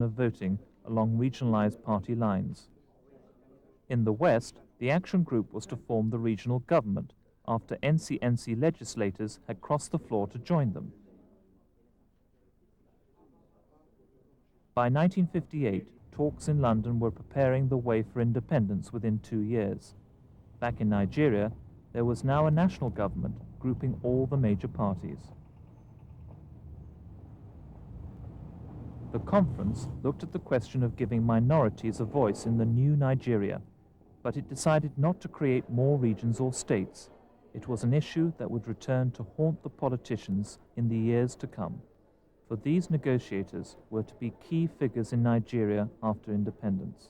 of voting along regionalized party lines. In the West, the action group was to form the regional government after NCNC legislators had crossed the floor to join them. By 1958, talks in London were preparing the way for independence within 2 years. Back in Nigeria, there was now a national government grouping all the major parties. The conference looked at the question of giving minorities a voice in the new Nigeria, but it decided not to create more regions or states. It was an issue that would return to haunt the politicians in the years to come, for these negotiators were to be key figures in Nigeria after independence.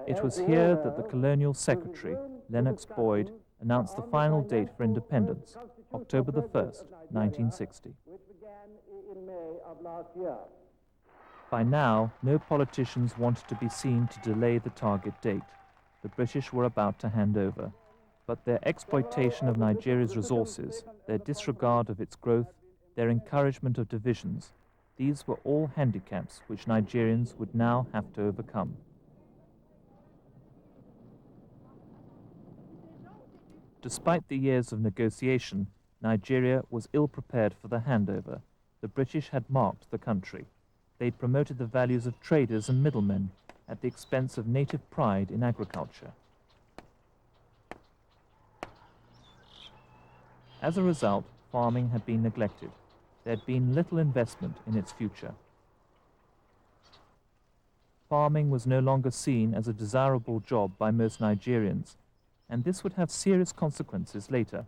It was here that the colonial secretary, Lennox Boyd, announced the final date for independence, October the 1st, 1960. By now, no politicians wanted to be seen to delay the target date. The British were about to hand over. But their exploitation of Nigeria's resources, their disregard of its growth, their encouragement of divisions, these were all handicaps which Nigerians would now have to overcome. Despite the years of negotiation, Nigeria was ill-prepared for the handover. The British had marked the country. They'd promoted the values of traders and middlemen at the expense of native pride in agriculture. As a result, farming had been neglected. There had been little investment in its future. Farming was no longer seen as a desirable job by most Nigerians, and this would have serious consequences later.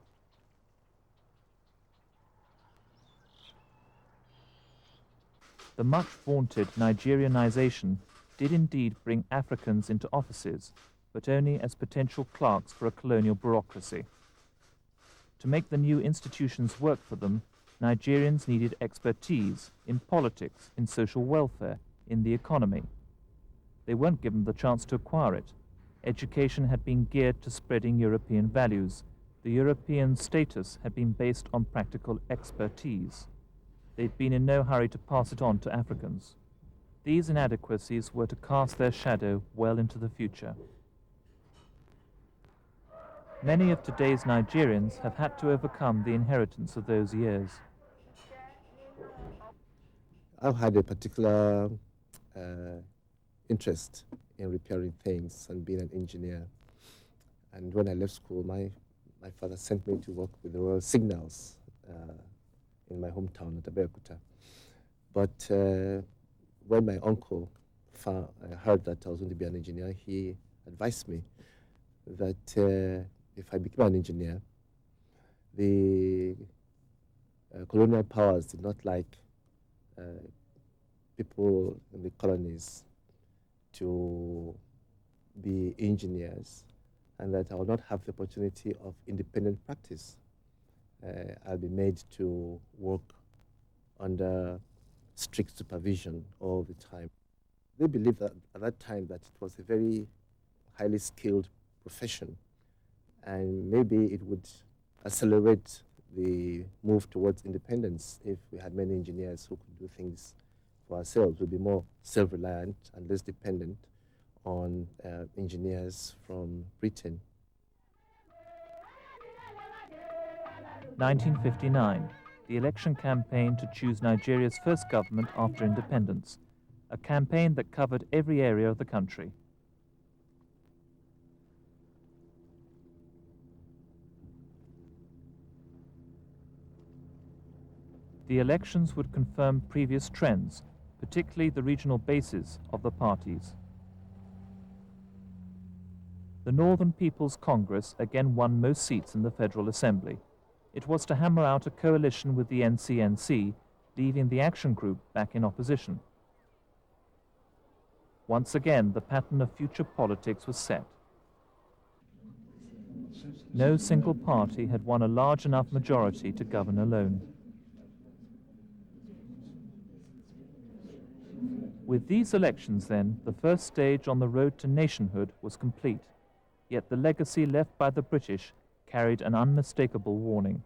The much vaunted Nigerianization did indeed bring Africans into offices, but only as potential clerks for a colonial bureaucracy. To make the new institutions work for them, Nigerians needed expertise in politics, in social welfare, in the economy. They weren't given the chance to acquire it. Education had been geared to spreading European values. The European status had been based on practical expertise. They'd been in no hurry to pass it on to Africans. These inadequacies were to cast their shadow well into the future. Many of today's Nigerians have had to overcome the inheritance of those years. I've had a particular interest in repairing things and being an engineer. And when I left school, my father sent me to work with the Royal Signals in my hometown at Abeokuta. But when my uncle heard that I was going to be an engineer, he advised me that if I became an engineer, the colonial powers did not like people in the colonies to be engineers, and that I will not have the opportunity of independent practice. I'll be made to work under strict supervision all the time. They believed that at that time that it was a very highly skilled profession, and maybe it would accelerate the move towards independence if we had many engineers who could do things for ourselves. We'd be more self-reliant and less dependent on engineers from Britain. 1959, the election campaign to choose Nigeria's first government after independence, a campaign that covered every area of the country. The elections would confirm previous trends, particularly the regional bases of the parties. The Northern People's Congress again won most seats in the Federal Assembly. It was to hammer out a coalition with the NCNC, leaving the Action Group back in opposition. Once again, the pattern of future politics was set. No single party had won a large enough majority to govern alone. With these elections, then, the first stage on the road to nationhood was complete. Yet the legacy left by the British carried an unmistakable warning.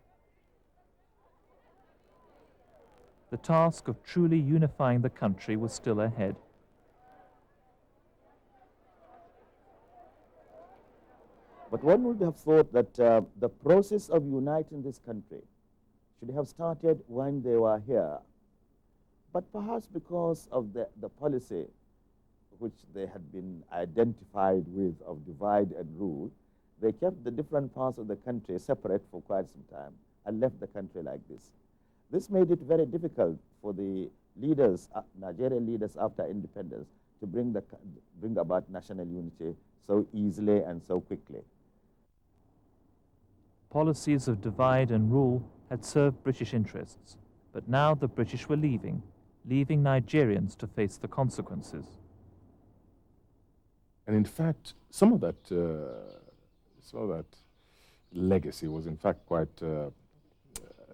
The task of truly unifying the country was still ahead. But one would have thought that the process of uniting this country should have started when they were here. But perhaps because of the policy which they had been identified with of divide and rule, they kept the different parts of the country separate for quite some time and left the country like this. This made it very difficult for the leaders, Nigerian leaders after independence, to bring about national unity so easily and so quickly. Policies of divide and rule had served British interests, but now the British were leaving Nigerians to face the consequences. And in fact, some of that legacy was in fact quite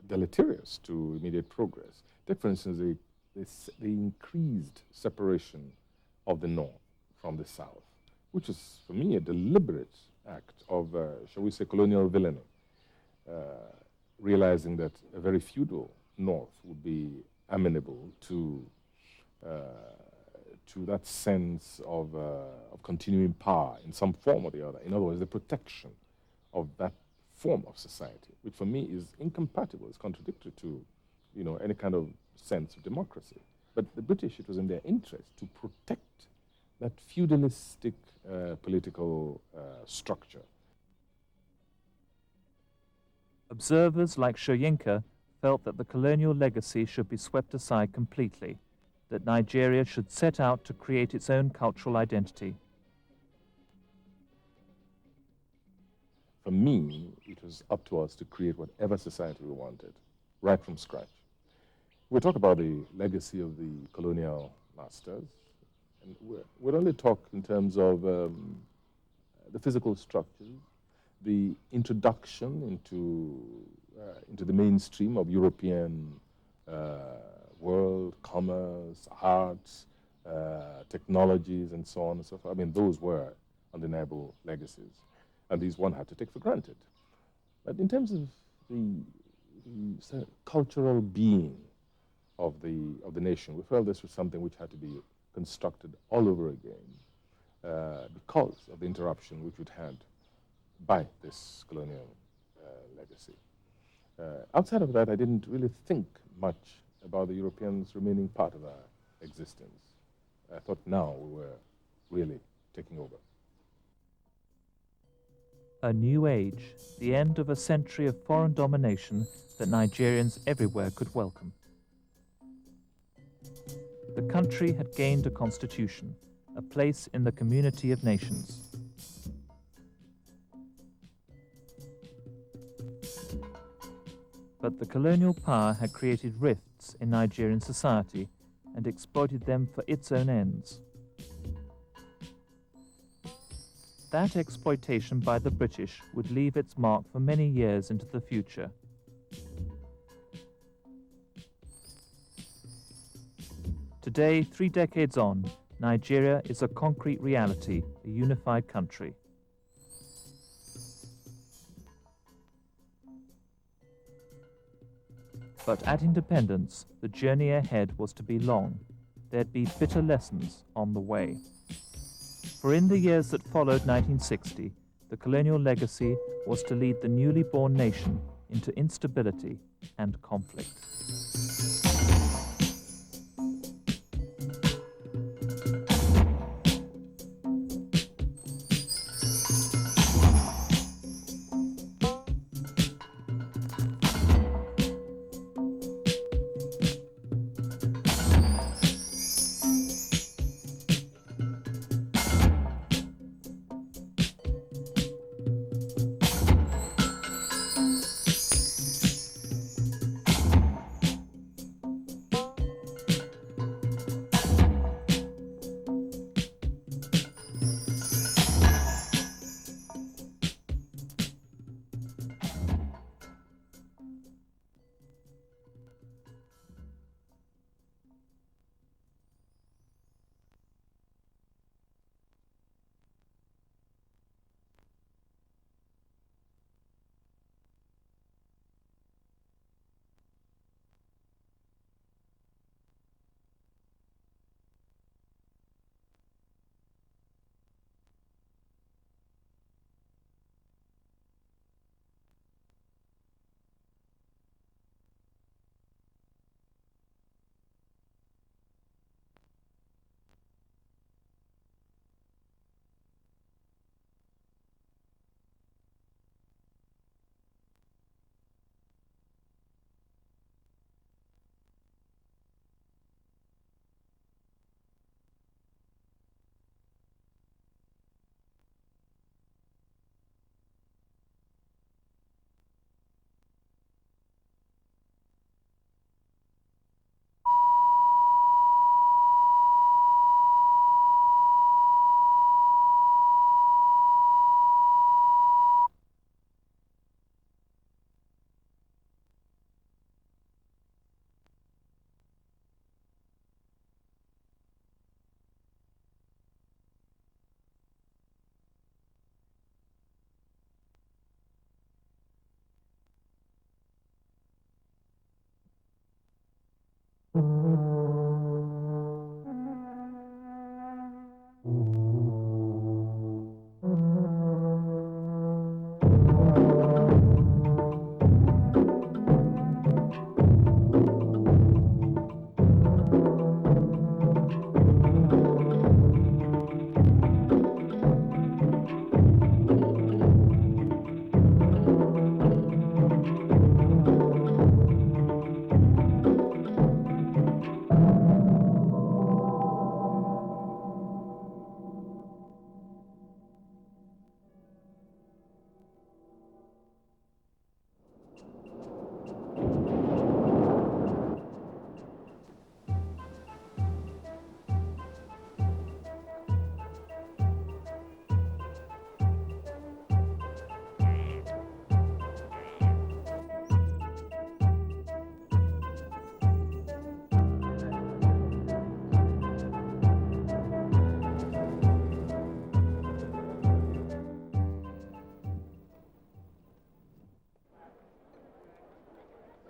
deleterious to immediate progress. Take, for instance, the increased separation of the North from the South, which is, for me, a deliberate act of, shall we say, colonial villainy, realizing that a very feudal North would be amenable to that sense of continuing power in some form or the other. In other words, the protection of that form of society, which for me is incompatible, is contradictory to, any kind of sense of democracy. But the British, it was in their interest to protect that feudalistic political structure. Observers like Soyinka felt that the colonial legacy should be swept aside completely, that Nigeria should set out to create its own cultural identity. For me, it was up to us to create whatever society we wanted, right from scratch. We talk about the legacy of the colonial masters, and we'll only talk in terms of the physical structures, the introduction into the mainstream of European world, commerce, arts, technologies, and so on and so forth. I mean, those were undeniable legacies, and these one had to take for granted. But in terms of the cultural being of the nation, we felt this was something which had to be constructed all over again because of the interruption which we'd had by this colonial legacy. Outside of that, I didn't really think much about the Europeans remaining part of our existence. I thought now we were really taking over. A new age, the end of a century of foreign domination that Nigerians everywhere could welcome. The country had gained a constitution, a place in the community of nations. But the colonial power had created rifts in Nigerian society and exploited them for its own ends. That exploitation by the British would leave its mark for many years into the future. Today, 3 decades on, Nigeria is a concrete reality, a unified country. But at independence, the journey ahead was to be long. There'd be bitter lessons on the way. For in the years that followed 1960, the colonial legacy was to lead the newly born nation into instability and conflict.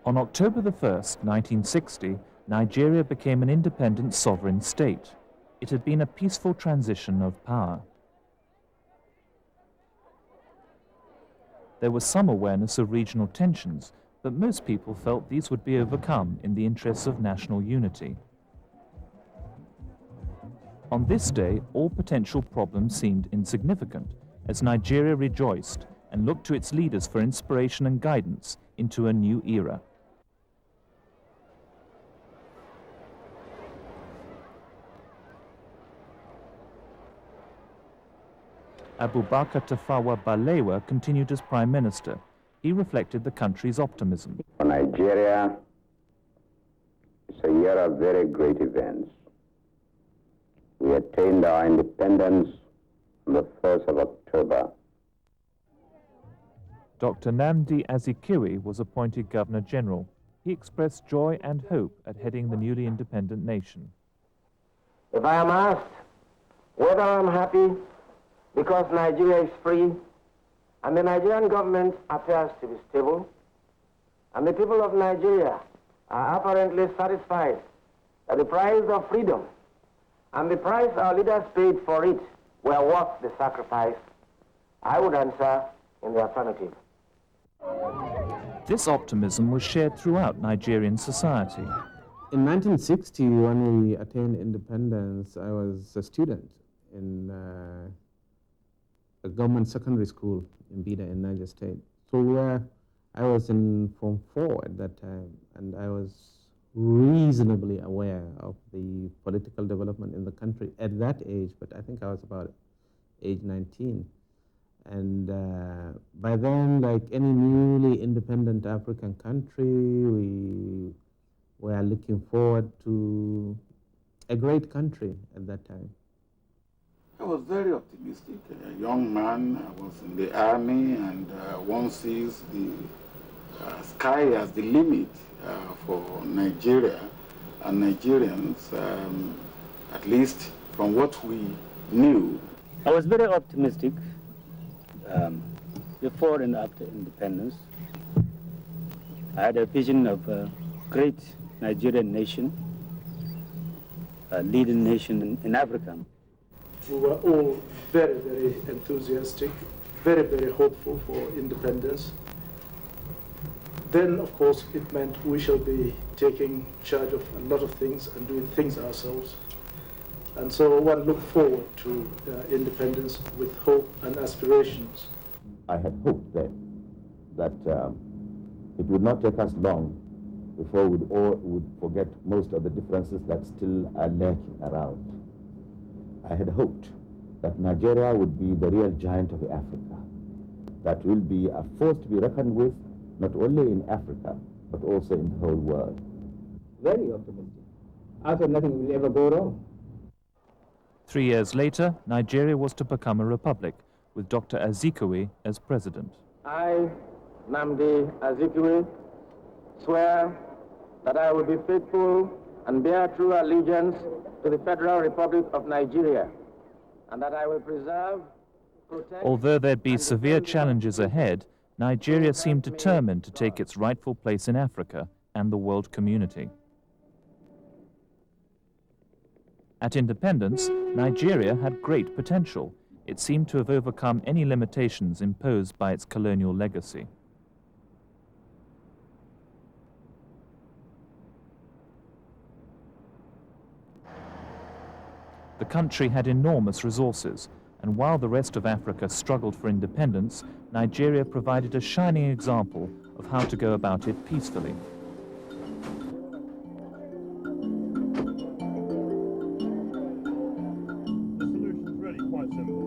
On October the 1st, 1960, Nigeria became an independent sovereign state. It had been a peaceful transition of power. There was some awareness of regional tensions, but most people felt these would be overcome in the interests of national unity. On this day, all potential problems seemed insignificant, as Nigeria rejoiced and looked to its leaders for inspiration and guidance into a new era. Abubakar Tafawa Balewa continued as Prime Minister. He reflected the country's optimism. For Nigeria, it's a year of very great events. We attained our independence on the 1st of October. Dr. Nnamdi Azikiwe was appointed Governor General. He expressed joy and hope at heading the newly independent nation. If I am asked whether I'm happy because Nigeria is free and the Nigerian government appears to be stable and the people of Nigeria are apparently satisfied that the price of freedom and the price our leaders paid for it were worth the sacrifice, I would answer in the affirmative. This optimism was shared throughout Nigerian society. In 1960, when we attained independence, I was a student in a government secondary school in Bida in Niger State. So I was in Form 4 at that time, and I was reasonably aware of the political development in the country at that age, but I think I was about age 19. And by then, like any newly independent African country, we were looking forward to a great country at that time. I was very optimistic. A young man, I was in the army, and one sees the sky as the limit for Nigeria and Nigerians, at least from what we knew. I was very optimistic before and after independence. I had a vision of a great Nigerian nation, a leading nation in Africa. We were all very, very enthusiastic, very, very hopeful for independence. Then, of course, it meant we shall be taking charge of a lot of things and doing things ourselves. And so one looked forward to independence with hope and aspirations. I had hoped then that it would not take us long before we all would forget most of the differences that still are lurking around. I had hoped that Nigeria would be the real giant of Africa, that will be a force to be reckoned with, not only in Africa, but also in the whole world. Very optimistic. I thought nothing will ever go wrong. 3 years later, Nigeria was to become a republic, with Dr. Azikiwe as president. I, Nnamdi Azikiwe, swear that I will be faithful and bear true allegiance to the Federal Republic of Nigeria, and that I will preserve, protect... Although there'd be severe challenges ahead, Nigeria seemed determined to take its rightful place in Africa and the world community. At independence, Nigeria had great potential. It seemed to have overcome any limitations imposed by its colonial legacy. The country had enormous resources, and while the rest of Africa struggled for independence, Nigeria provided a shining example of how to go about it peacefully. The solution's really quite simple.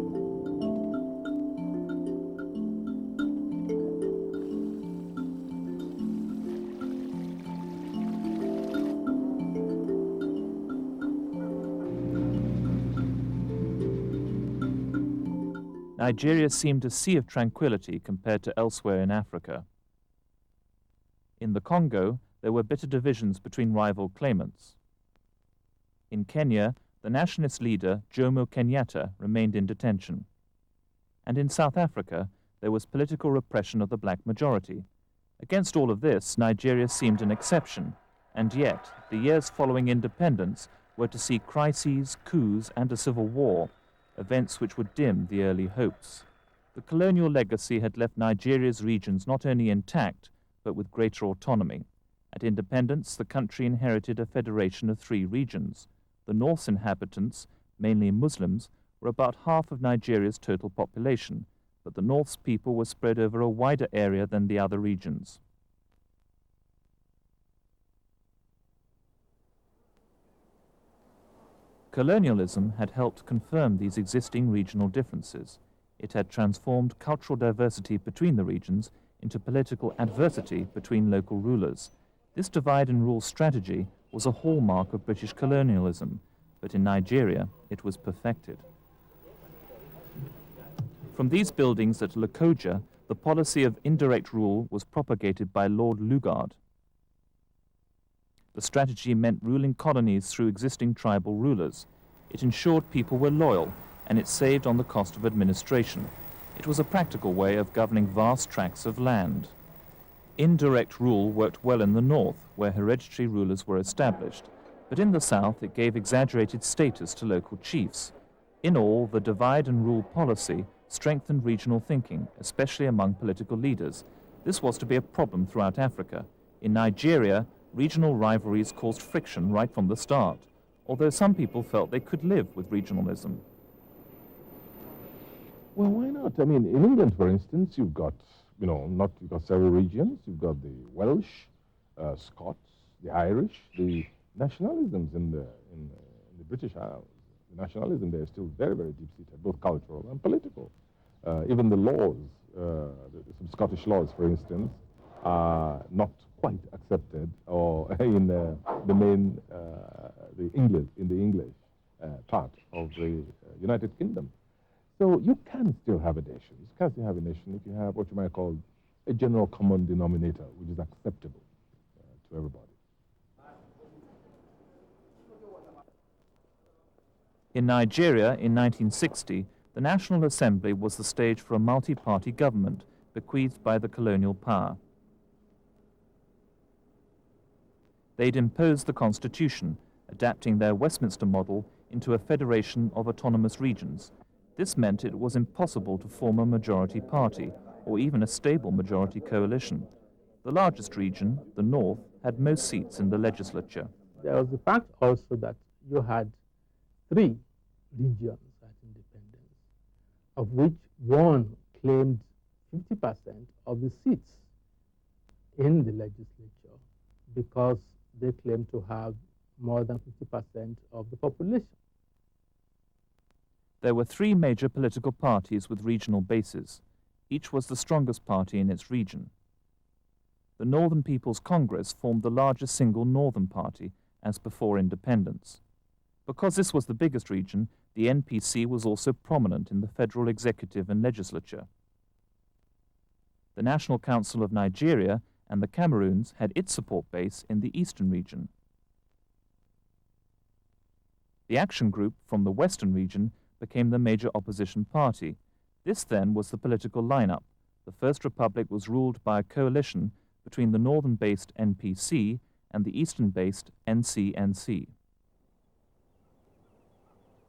Nigeria seemed a sea of tranquility compared to elsewhere in Africa. In the Congo, there were bitter divisions between rival claimants. In Kenya, the nationalist leader, Jomo Kenyatta, remained in detention. And in South Africa, there was political repression of the black majority. Against all of this, Nigeria seemed an exception, and yet the years following independence were to see crises, coups, and a civil war, events which would dim the early hopes. The colonial legacy had left Nigeria's regions not only intact, but with greater autonomy. At independence, the country inherited a federation of 3 regions. The North's inhabitants, mainly Muslims, were about half of Nigeria's total population, but the North's people were spread over a wider area than the other regions. Colonialism had helped confirm these existing regional differences. It had transformed cultural diversity between the regions into political adversity between local rulers. This divide and rule strategy was a hallmark of British colonialism, but in Nigeria it was perfected. From these buildings at Lokoja, the policy of indirect rule was propagated by Lord Lugard. The strategy meant ruling colonies through existing tribal rulers. It ensured people were loyal, and it saved on the cost of administration. It was a practical way of governing vast tracts of land. Indirect rule worked well in the north, where hereditary rulers were established, but in the south it gave exaggerated status to local chiefs. In all, the divide and rule policy strengthened regional thinking, especially among political leaders. This was to be a problem throughout Africa. In Nigeria, regional rivalries caused friction right from the start, although some people felt they could live with regionalism. Well, why not? I mean, in England, for instance, you've got, you've got several regions. You've got the Welsh, Scots, the Irish, the nationalisms in the British Isles. The nationalism there is still very, very deep-seated, both cultural and political. Even the laws, some Scottish laws, for instance, are not quite accepted, or in the main, the English part of the United Kingdom. So you can still have a nation. You can still have a nation if you have what you might call a general common denominator, which is acceptable to everybody. In Nigeria, in 1960, the National Assembly was the stage for a multi-party government bequeathed by the colonial power. They'd imposed the constitution, adapting their Westminster model into a federation of autonomous regions. This meant it was impossible to form a majority party, or even a stable majority coalition. The largest region, the North, had most seats in the legislature. There was the fact also that you had 3 regions at independence, of which one claimed 50% of the seats in the legislature because they claimed to have more than 50% of the population. There were 3 major political parties with regional bases. Each was the strongest party in its region. The Northern People's Congress formed the largest single Northern party, as before independence. Because this was the biggest region, the NPC was also prominent in the federal executive and legislature. The National Council of Nigeria and the Cameroons had its support base in the eastern region. The Action Group from the western region became the major opposition party. This then was the political lineup. The First Republic was ruled by a coalition between the northern-based NPC and the eastern-based NCNC.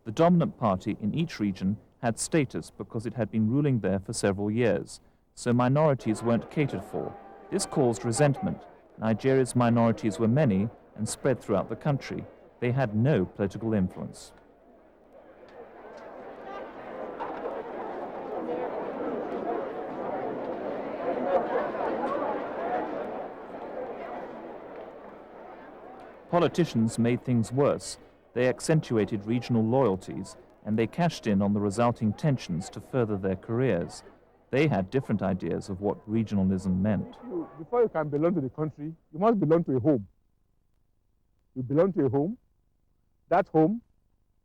The dominant party in each region had status because it had been ruling there for several years, so minorities weren't catered for. This caused resentment. Nigeria's minorities were many and spread throughout the country. They had no political influence. Politicians made things worse. They accentuated regional loyalties, and they cashed in on the resulting tensions to further their careers. They had different ideas of what regionalism meant. Before you can belong to the country, you must belong to a home. You belong to a home. That home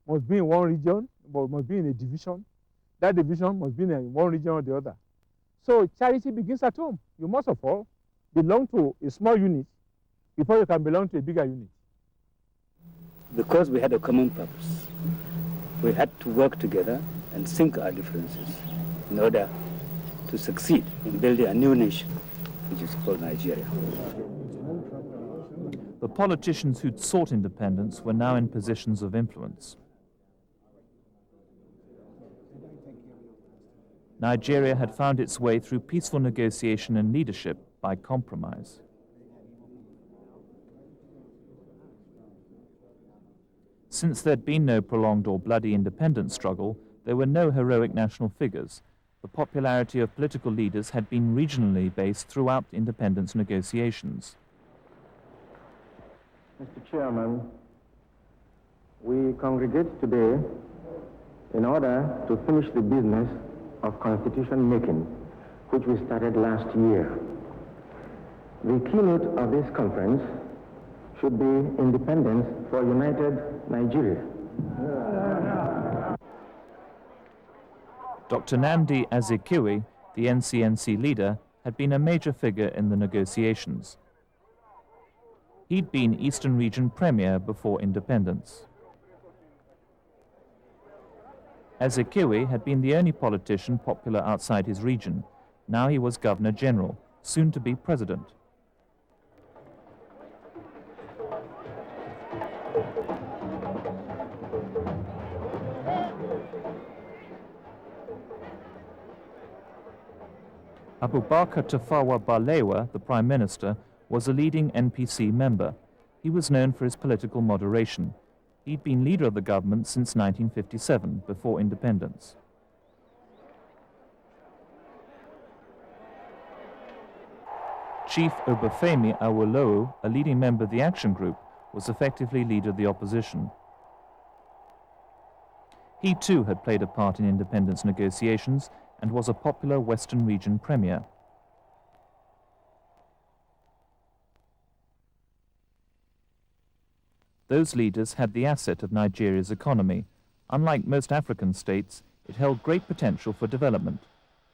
must be in one region, but must be in a division. That division must be in one region or the other. So charity begins at home. You must of all belong to a small unit before you can belong to a bigger unit. Because we had a common purpose, we had to work together and sink our differences in order to succeed in building a new nation, which is called Nigeria. The politicians who'd sought independence were now in positions of influence. Nigeria had found its way through peaceful negotiation and leadership by compromise. Since there'd been no prolonged or bloody independence struggle, there were no heroic national figures. The popularity of political leaders had been regionally based throughout independence negotiations. Mr. Chairman, we congregate today in order to finish the business of constitution making, which we started last year. The keynote of this conference should be independence for united Nigeria. Dr. Nnamdi Azikiwe, the NCNC leader, had been a major figure in the negotiations. He'd been Eastern Region Premier before independence. Azikiwe had been the only politician popular outside his region. Now he was Governor General, soon to be President. Abubakar Tafawa Balewa, the Prime Minister, was a leading NPC member. He was known for his political moderation. He'd been leader of the government since 1957, before independence. Chief Obafemi Awolowo, a leading member of the Action Group, was effectively leader of the opposition. He too had played a part in independence negotiations and was a popular Western Region Premier. Those leaders had the asset of Nigeria's economy. Unlike most African states, it held great potential for development.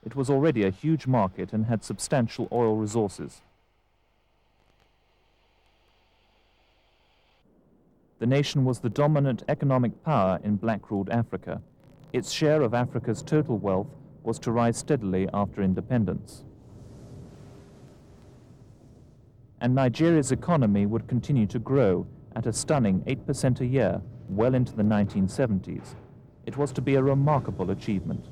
It was already a huge market and had substantial oil resources. The nation was the dominant economic power in black-ruled Africa. Its share of Africa's total wealth was to rise steadily after independence. And Nigeria's economy would continue to grow at a stunning 8% a year, well into the 1970s. It was to be a remarkable achievement.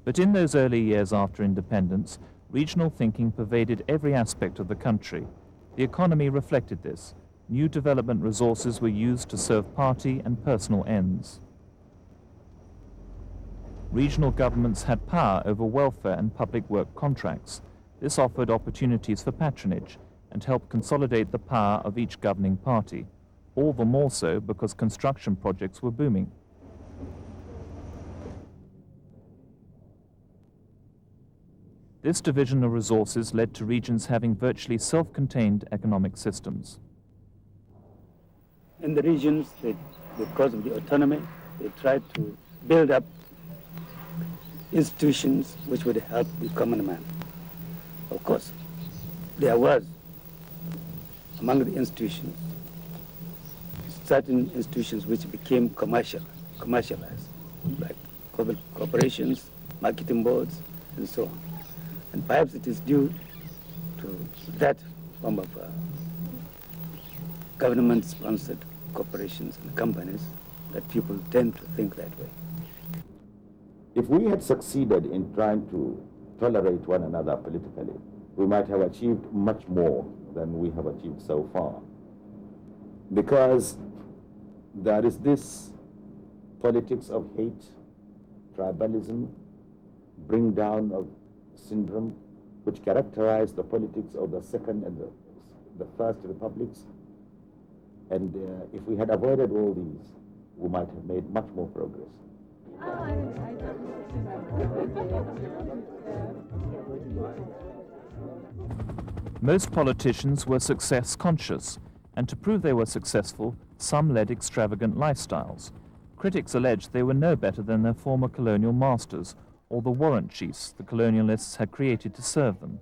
But in those early years after independence, regional thinking pervaded every aspect of the country. The economy reflected this. New development resources were used to serve party and personal ends. Regional governments had power over welfare and public work contracts. This offered opportunities for patronage and helped consolidate the power of each governing party, all the more so because construction projects were booming. This division of resources led to regions having virtually self-contained economic systems. In the regions, because of the autonomy, they tried to build up institutions which would help the common man. Of course, there was, among the institutions, certain institutions which became commercialized, like corporations, marketing boards, and so on. And perhaps it is due to that form of government-sponsored corporations and companies that people tend to think that way. If we had succeeded in trying to tolerate one another politically, we might have achieved much more than we have achieved so far. Because there is this politics of hate, tribalism, bring down of syndrome, which characterized the politics of the second and the first republics. And if we had avoided all these, we might have made much more progress. Most politicians were success conscious, and to prove they were successful, some led extravagant lifestyles. Critics alleged they were no better than their former colonial masters, or the warrant chiefs the colonialists had created to serve them.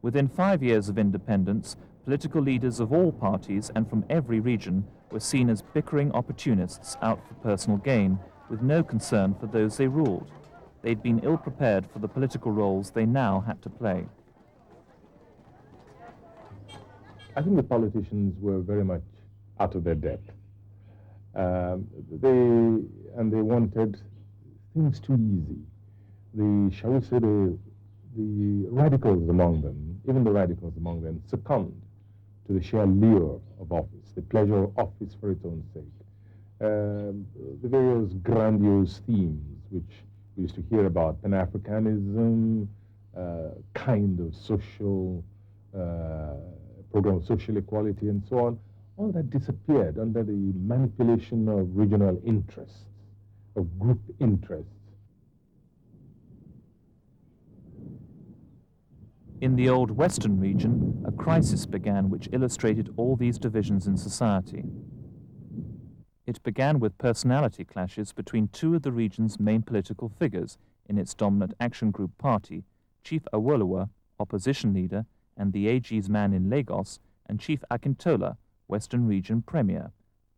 Within 5 years of independence, political leaders of all parties and from every region were seen as bickering opportunists out for personal gain, with no concern for those they ruled. They'd been ill-prepared for the political roles they now had to play. I think the politicians were very much out of their depth. They wanted things too easy. Shall we say, the radicals among them, even the radicals among them, succumbed to the sheer lure of office, the pleasure of office for its own sake. The various grandiose themes which we used to hear about, Pan-Africanism, kind of social, program of social equality and so on, all that disappeared under the manipulation of regional interests, of group interests. In the old Western region, a crisis began which illustrated all these divisions in society. It began with personality clashes between two of the region's main political figures in its dominant Action Group party, Chief Awolowo, opposition leader, and the AG's man in Lagos, and Chief Akintola, Western Region Premier.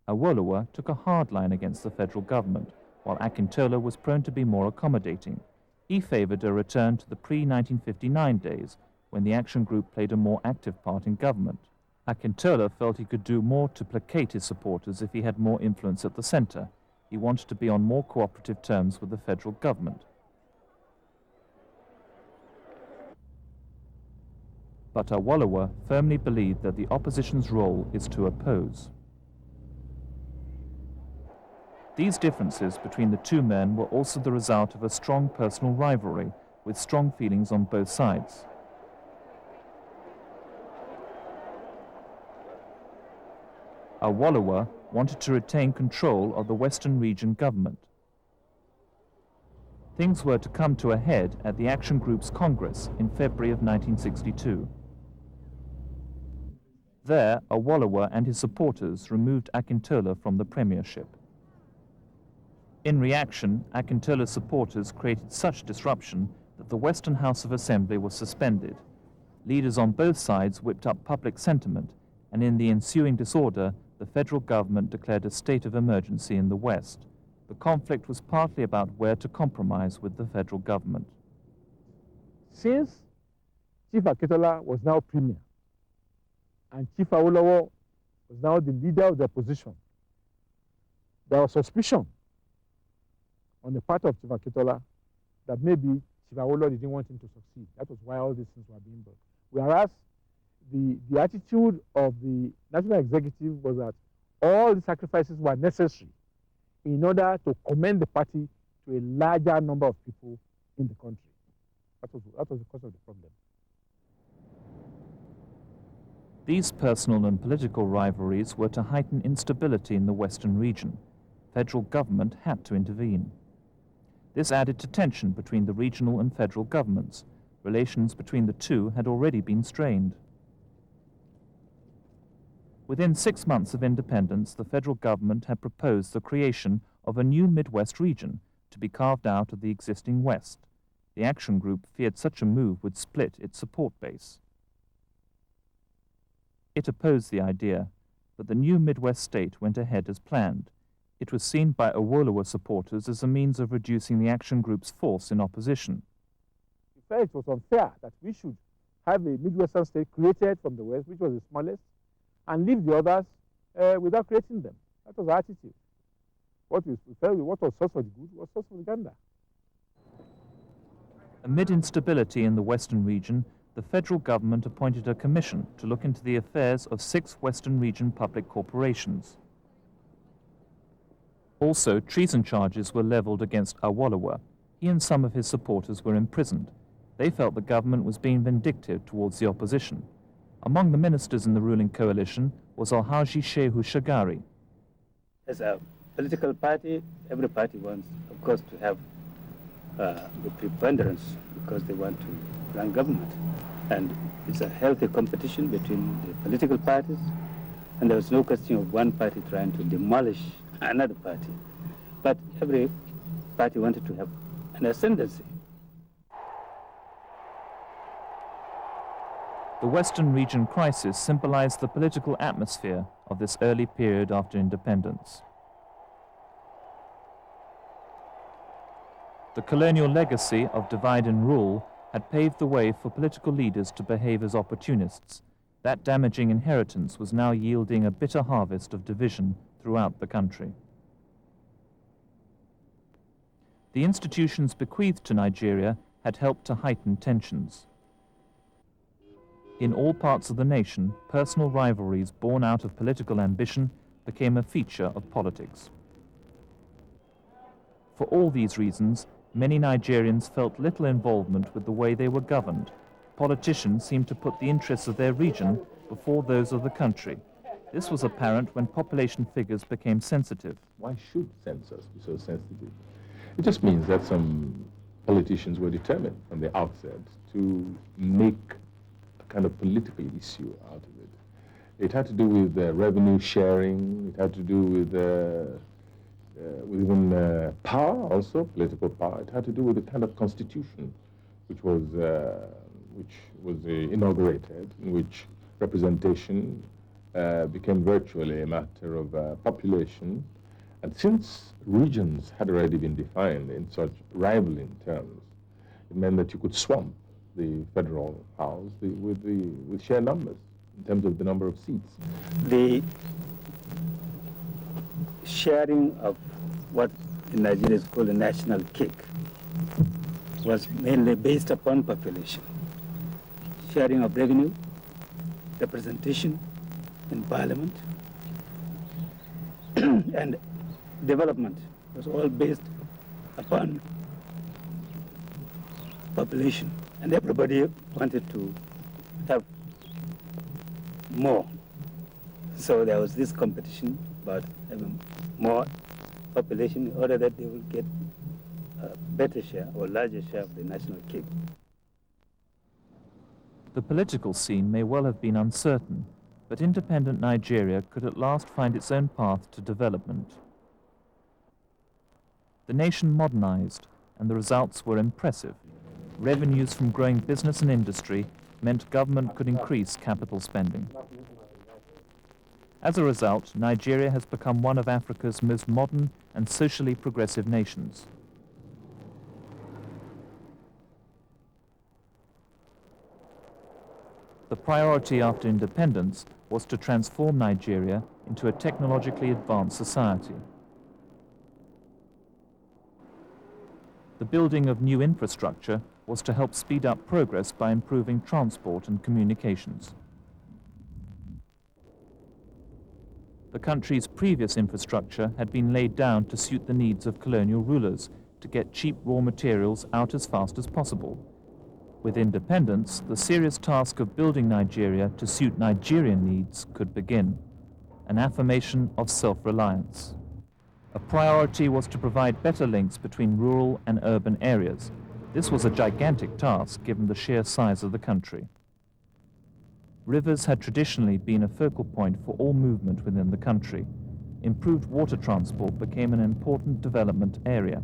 Awolowo took a hard line against the federal government, while Akintola was prone to be more accommodating. He favored a return to the pre-1959 days, when the Action Group played a more active part in government. Akintola felt he could do more to placate his supporters if he had more influence at the center. He wanted to be on more cooperative terms with the federal government. But Awolowo firmly believed that the opposition's role is to oppose. These differences between the two men were also the result of a strong personal rivalry, with strong feelings on both sides. Awolowo wanted to retain control of the Western Region government. Things were to come to a head at the Action Group's Congress in February of 1962. There, Awolowo and his supporters removed Akintola from the premiership. In reaction, Akintola's supporters created such disruption that the Western House of Assembly was suspended. Leaders on both sides whipped up public sentiment, and in the ensuing disorder, the federal government declared a state of emergency in the West. The conflict was partly about where to compromise with the federal government. Since Chief Akintola was now premier, and Chief Awolowo was now the leader of the opposition, there was suspicion on the part of Chief Akintola that maybe Chief Awolowo didn't want him to succeed. That was why all these things were being brought. Whereas the attitude of the national executive was that all the sacrifices were necessary in order to commend the party to a larger number of people in the country. That was the cause of the problem. These personal and political rivalries were to heighten instability in the Western region. Federal government had to intervene. This added to tension between the regional and federal governments. Relations between the two had already been strained. Within 6 months of independence, the federal government had proposed the creation of a new Midwest region to be carved out of the existing West. The Action Group feared such a move would split its support base. It opposed the idea, but the new Midwest state went ahead as planned. It was seen by Awolowo supporters as a means of reducing the Action Group's force in opposition. We felt it was unfair that we should have a Midwestern state created from the West, which was the smallest, and leave the others without creating them. That was our attitude. What was source for the good was source for the gander. Amid instability in the Western region, the federal government appointed a commission to look into the affairs of 6 Western region public corporations. Also, treason charges were leveled against Awolowo. He and some of his supporters were imprisoned. They felt the government was being vindictive towards the opposition. Among the ministers in the ruling coalition was Alhaji Shehu Shagari. As a political party, every party wants, of course, to have the preponderance because they want to run government. And it's a healthy competition between the political parties, and there was no question of one party trying to demolish another party. But every party wanted to have an ascendancy. The Western region crisis symbolized the political atmosphere of this early period after independence. The colonial legacy of divide and rule had paved the way for political leaders to behave as opportunists. That damaging inheritance was now yielding a bitter harvest of division throughout the country. The institutions bequeathed to Nigeria had helped to heighten tensions. In all parts of the nation, personal rivalries born out of political ambition became a feature of politics. For all these reasons, many Nigerians felt little involvement with the way they were governed. Politicians seemed to put the interests of their region before those of the country. This was apparent when population figures became sensitive. Why should census be so sensitive? It just means that some politicians were determined from the outset to make a kind of political issue out of it. It had to do with revenue sharing. It had to do with even power, also political power. It had to do with the kind of constitution which was inaugurated, in which representation became virtually a matter of population. And since regions had already been defined in such rivaling terms, it meant that you could swamp the federal house with sheer numbers in terms of the number of seats. The sharing of what in Nigeria is called a national cake was mainly based upon population. Sharing of revenue, representation in parliament, and development was all based upon population, and everybody wanted to have more. So there was this competition about having more population in order that they will get a better share or larger share of the national cake. The political scene may well have been uncertain, but independent Nigeria could at last find its own path to development. The nation modernized, and the results were impressive. Revenues from growing business and industry meant government could increase capital spending. As a result, Nigeria has become one of Africa's most modern and socially progressive nations. The priority after independence was to transform Nigeria into a technologically advanced society. The building of new infrastructure was to help speed up progress by improving transport and communications. The country's previous infrastructure had been laid down to suit the needs of colonial rulers, to get cheap raw materials out as fast as possible. With independence, the serious task of building Nigeria to suit Nigerian needs could begin, an affirmation of self-reliance. A priority was to provide better links between rural and urban areas. This was a gigantic task given the sheer size of the country. Rivers had traditionally been a focal point for all movement within the country. Improved water transport became an important development area.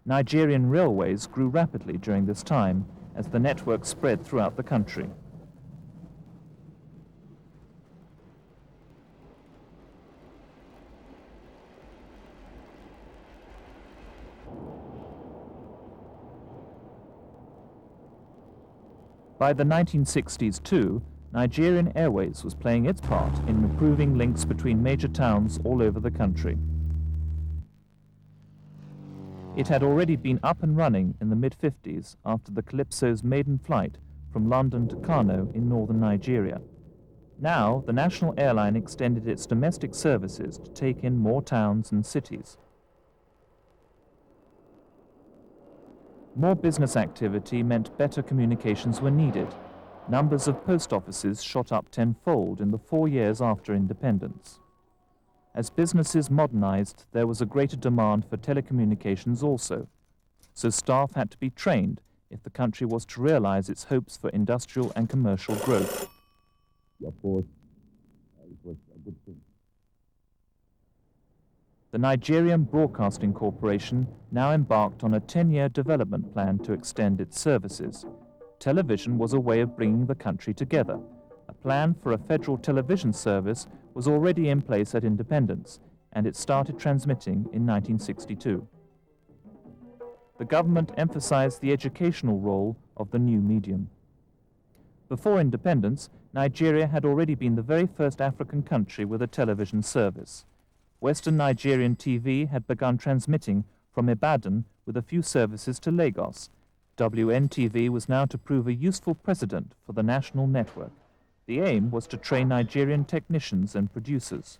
Nigerian railways grew rapidly during this time as the network spread throughout the country. By the 1960s too, Nigerian Airways was playing its part in improving links between major towns all over the country. It had already been up and running in the mid-50s after the Calypso's maiden flight from London to Kano in northern Nigeria. Now, the national airline extended its domestic services to take in more towns and cities. More business activity meant better communications were needed. Numbers of post offices shot up tenfold in the 4 years after independence. As businesses modernized, there was a greater demand for telecommunications also, so staff had to be trained if the country was to realize its hopes for industrial and commercial growth. Of course, it was a good thing. The Nigerian Broadcasting Corporation now embarked on a 10-year development plan to extend its services. Television was a way of bringing the country together. A plan for a federal television service was already in place at independence, and it started transmitting in 1962. The government emphasized the educational role of the new medium. Before independence, Nigeria had already been the very first African country with a television service. Western Nigerian TV had begun transmitting from Ibadan with a few services to Lagos. WNTV was now to prove a useful precedent for the national network. The aim was to train Nigerian technicians and producers.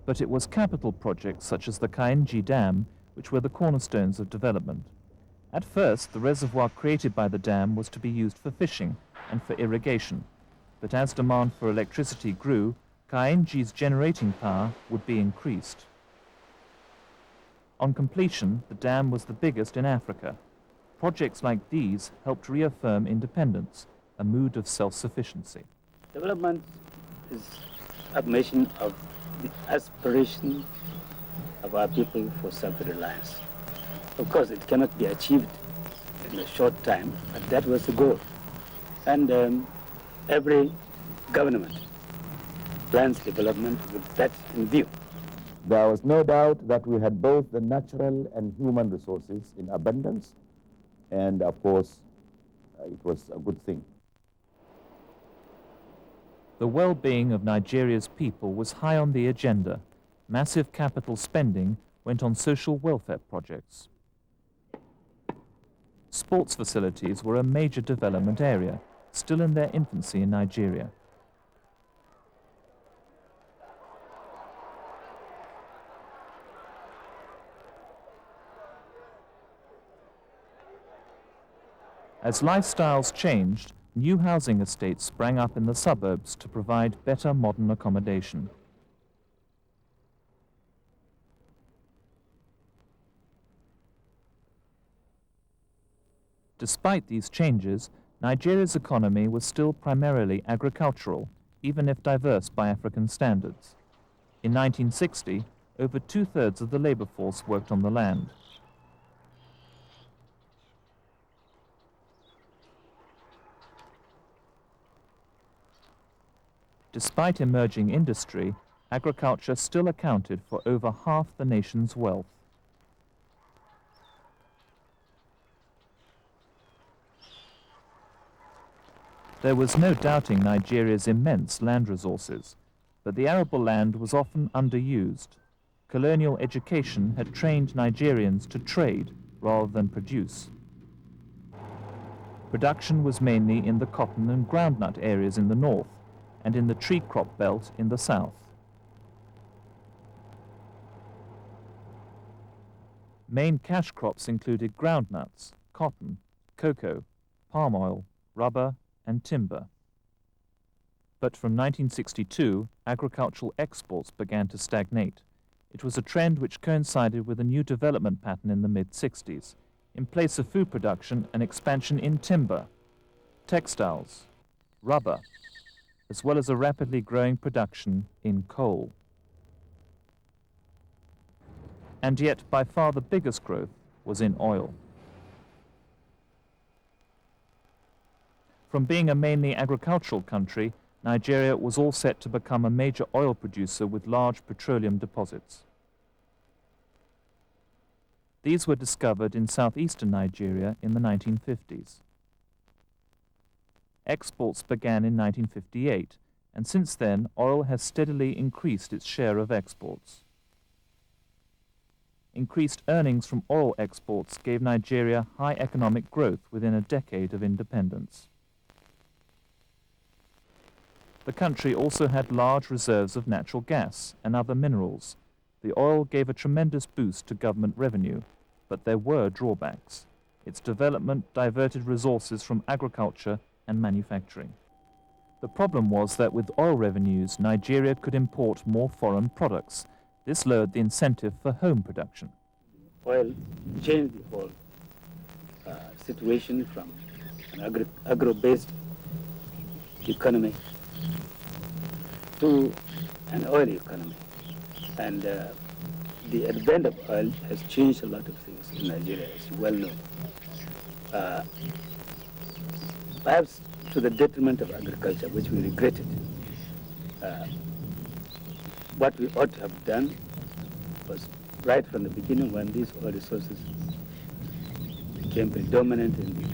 But it was capital projects such as the Kainji Dam which were the cornerstones of development. At first, the reservoir created by the dam was to be used for fishing and for irrigation. But as demand for electricity grew, Kainji's generating power would be increased. On completion, the dam was the biggest in Africa. Projects like these helped reaffirm independence, a mood of self-sufficiency. Development is affirmation of the aspiration of our people for self-reliance. Of course, it cannot be achieved in a short time, but that was the goal. And every government plans development with that in view. There was no doubt that we had both the natural and human resources in abundance, and of course, it was a good thing. The well-being of Nigeria's people was high on the agenda. Massive capital spending went on social welfare projects. Sports facilities were a major development area, still in their infancy in Nigeria. As lifestyles changed, new housing estates sprang up in the suburbs to provide better modern accommodation. Despite these changes, Nigeria's economy was still primarily agricultural, even if diverse by African standards. In 1960, over two-thirds of the labor force worked on the land. Despite emerging industry, agriculture still accounted for over half the nation's wealth. There was no doubting Nigeria's immense land resources, but the arable land was often underused. Colonial education had trained Nigerians to trade rather than produce. Production was mainly in the cotton and groundnut areas in the north, and in the tree crop belt in the south. Main cash crops included groundnuts, cotton, cocoa, palm oil, rubber, and timber. But from 1962, agricultural exports began to stagnate. It was a trend which coincided with a new development pattern in the mid-60s. In place of food production, an expansion in timber, textiles, rubber, as well as a rapidly growing production in coal. And yet, by far the biggest growth was in oil. From being a mainly agricultural country, Nigeria was all set to become a major oil producer with large petroleum deposits. These were discovered in southeastern Nigeria in the 1950s. Exports began in 1958, and since then, oil has steadily increased its share of exports. Increased earnings from oil exports gave Nigeria high economic growth within a decade of independence. The country also had large reserves of natural gas and other minerals. The oil gave a tremendous boost to government revenue, but there were drawbacks. Its development diverted resources from agriculture and manufacturing. The problem was that with oil revenues, Nigeria could import more foreign products. This lowered the incentive for home production. Oil changed the whole situation from an agro-based economy to an oil economy. And the advent of oil has changed a lot of things in Nigeria, as you well know. Perhaps to the detriment of agriculture, which we regretted. What we ought to have done was right from the beginning, when these oil resources became predominant in the